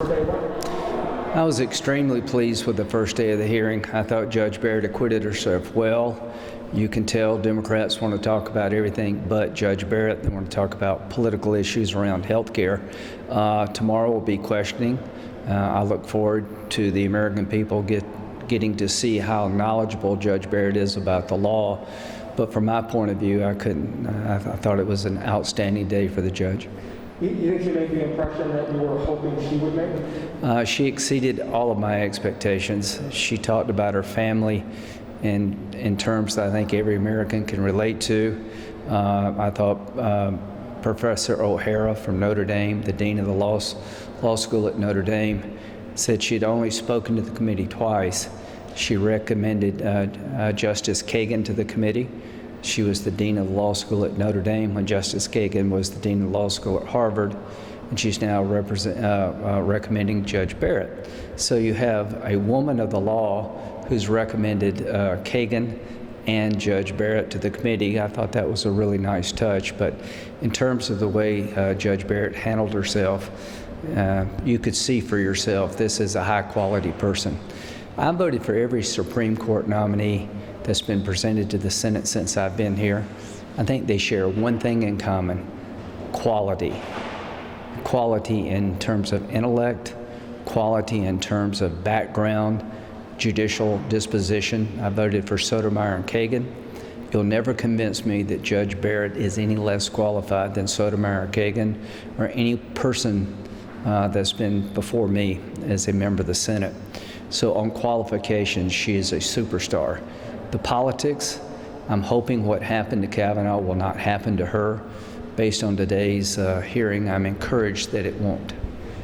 I was extremely pleased with the first day of the hearing. I thought Judge Barrett acquitted herself well. You can tell Democrats want to talk about everything but Judge Barrett. They want to talk about political issues around health care. Tomorrow will be questioning. I look forward to the American people getting to see how knowledgeable Judge Barrett is about the law. But from my point of view, I thought it was an outstanding day for the judge. You think she made the impression that you were hoping she would make? She exceeded all of my expectations. She talked about her family in terms that I think every American can relate to. I thought Professor O'Hara from Notre Dame, the dean of the law school at Notre Dame, said she had only spoken to the committee twice. She recommended Justice Kagan to the committee. She was the dean of the law school at Notre Dame when Justice Kagan was the dean of the law school at Harvard, and she's now recommending Judge Barrett. So you have a woman of the law who's recommended Kagan and Judge Barrett to the committee. I thought that was a really nice touch, but in terms of the way Judge Barrett handled herself, you could see for yourself this is a high-quality person. I voted for every Supreme Court nominee that's been presented to the Senate since I've been here. I think they share one thing in common: quality. Quality in terms of intellect, quality in terms of background, judicial disposition. I voted for Sotomayor and Kagan. You'll never convince me that Judge Barrett is any less qualified than Sotomayor or Kagan or any person that's been before me as a member of the Senate. So on qualifications, she is a superstar. The politics, I'm hoping what happened to Kavanaugh will not happen to her. Based on today's hearing, I'm encouraged that it won't.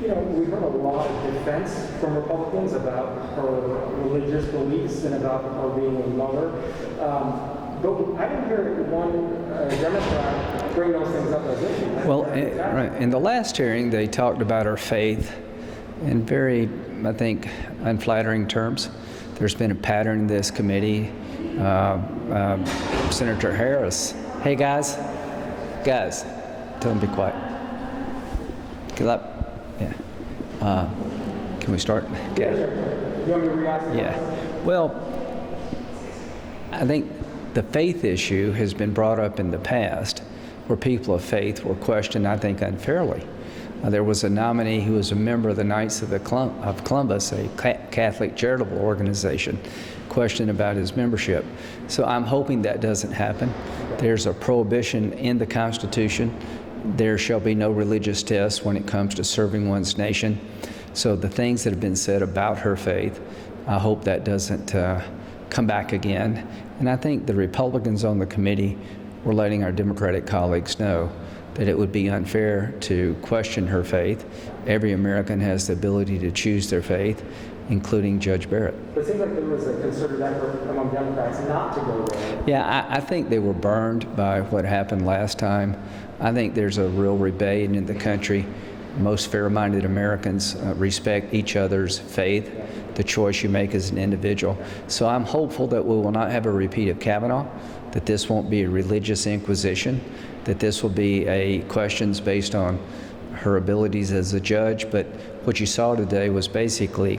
You know, we've heard a lot of defense from Republicans about her religious beliefs and about her being a mother. But I didn't hear one Democrat bring those things up as issues. Well, right. In the last hearing, they talked about her faith in very, I think, unflattering terms. There's been a pattern in this committee. Senator Harris, hey guys, tell them to be quiet. Get up. Yeah. Can we start? Yeah, sure. You want me to react? Yeah. Well, I think the faith issue has been brought up in the past where people of faith were questioned, I think, unfairly. There was a nominee who was a member of the Knights of Columbus, a Catholic charitable organization, questioned about his membership. So I'm hoping that doesn't happen. There's a prohibition in the Constitution. There shall be no religious tests when it comes to serving one's nation. So the things that have been said about her faith, I hope that doesn't come back again. And I think the Republicans on the committee were letting our Democratic colleagues know that it would be unfair to question her faith. Every American has the ability to choose their faith, including Judge Barrett. But it seems like there was a concerted effort among Democrats not to go there. Yeah, I think they were burned by what happened last time. I think there's a real rebellion in the country. Most fair-minded Americans respect each other's faith, the choice you make as an individual. So I'm hopeful that we will not have a repeat of Kavanaugh, that this won't be a religious inquisition, that this will be a questions based on her abilities as a judge. But what you saw today was basically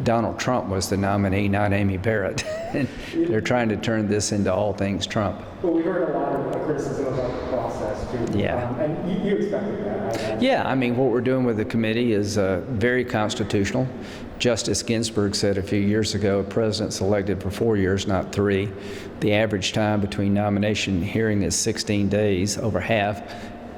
Donald Trump was the nominee, not Amy Barrett. And they're trying to turn this into all things Trump. Well, we heard a lot of criticism about the process, too. Yeah. And you expected that. Yeah, I mean, what we're doing with the committee is very constitutional. Justice Ginsburg said a few years ago, a president's elected for 4 years, not 3. The average time between nomination and hearing is 16 days, over half,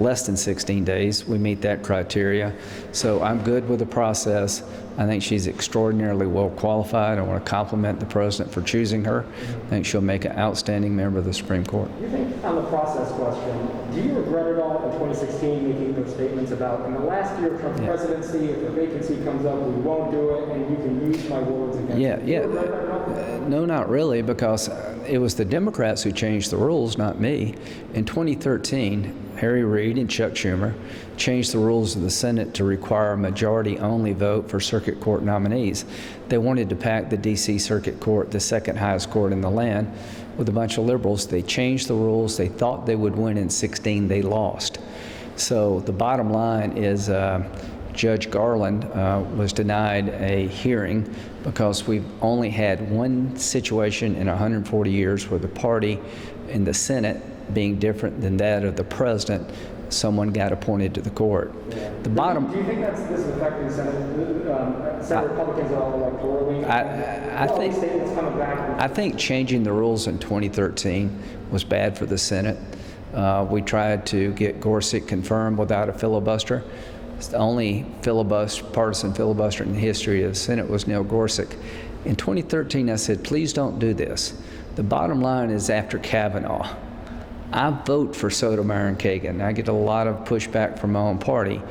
less than 16 days. We meet that criteria. So I'm good with the process. I think she's extraordinarily well qualified. I want to compliment the president for choosing her. I think she'll make an outstanding member of the Supreme Court. Do you think, on the process question, do you regret at all in 2016 making those statements about, in the last year of Trump's presidency, if a vacancy comes up, we won't do it, and you can use my words against me? No, not really, because it was the Democrats who changed the rules, not me. In 2013, Harry Reid and Chuck Schumer changed the rules of the Senate to require a majority-only vote for circuit court nominees. They wanted to pack the D.C. Circuit Court, the second highest court in the land, with a bunch of liberals. They changed the rules. They thought they would win in 16. They lost. So the bottom line is Judge Garland was denied a hearing because we've only had one situation in 140 years where the party in the Senate, being different than that of the president, someone got appointed to the court. The bottom. Do you think this is affecting Senate Republicans at all electorally? I think changing the rules in 2013 was bad for the Senate. We tried to get Gorsuch confirmed without a filibuster. It's the only partisan filibuster in the history of the Senate was Neil Gorsuch. In 2013, I said, please don't do this. The bottom line is after Kavanaugh, I vote for Sotomayor and Kagan. I get a lot of pushback from my own party.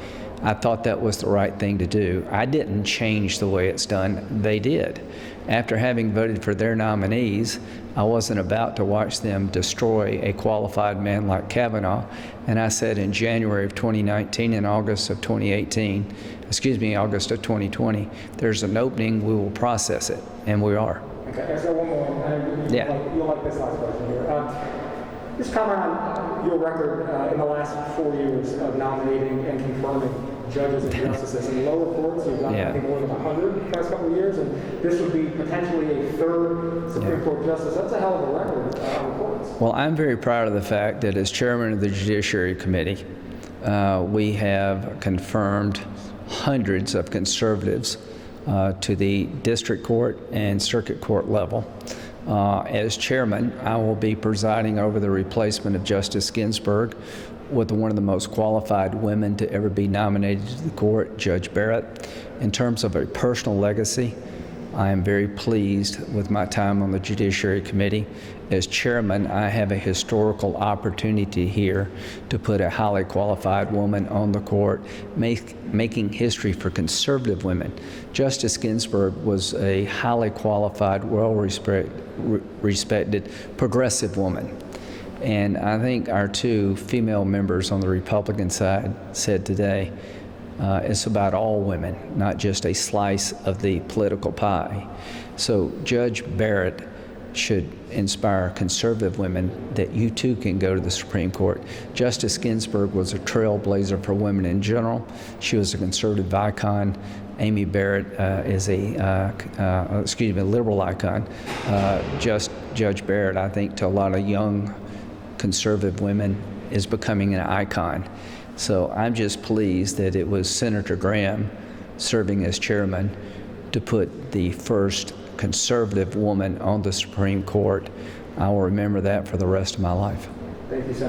I thought that was the right thing to do. I didn't change the way it's done. They did. After having voted for their nominees, I wasn't about to watch them destroy a qualified man like Kavanaugh. And I said in January of 2019 and August of 2020, there's an opening, we will process it. And we are. Okay, so one more. You'll like this last question here. Just comment on your record in the last 4 years of nominating and confirming judges and justices. In lower courts, you've done, I think, more than 100 the past couple of years, and this would be potentially a third Supreme Court justice. That's a hell of a record on courts. Well, I'm very proud of the fact that as chairman of the Judiciary Committee, we have confirmed hundreds of conservatives to the district court and circuit court level. As chairman, I will be presiding over the replacement of Justice Ginsburg with one of the most qualified women to ever be nominated to the court, Judge Barrett. In terms of a personal legacy, I am very pleased with my time on the Judiciary Committee. As chairman, I have a historical opportunity here to put a highly qualified woman on the court, making history for conservative women. Justice Ginsburg was a highly qualified, well-respected, progressive woman. And I think our two female members on the Republican side said today, it's about all women, not just a slice of the political pie. So Judge Barrett should inspire conservative women that you too can go to the Supreme Court. Justice Ginsburg was a trailblazer for women in general. She was a conservative icon. Amy Barrett is a liberal icon. Judge Barrett, I think, to a lot of young conservative women, is becoming an icon. So I'm just pleased that it was Senator Graham serving as chairman to put the first conservative woman on the Supreme Court. I will remember that for the rest of my life. Thank you, Senator.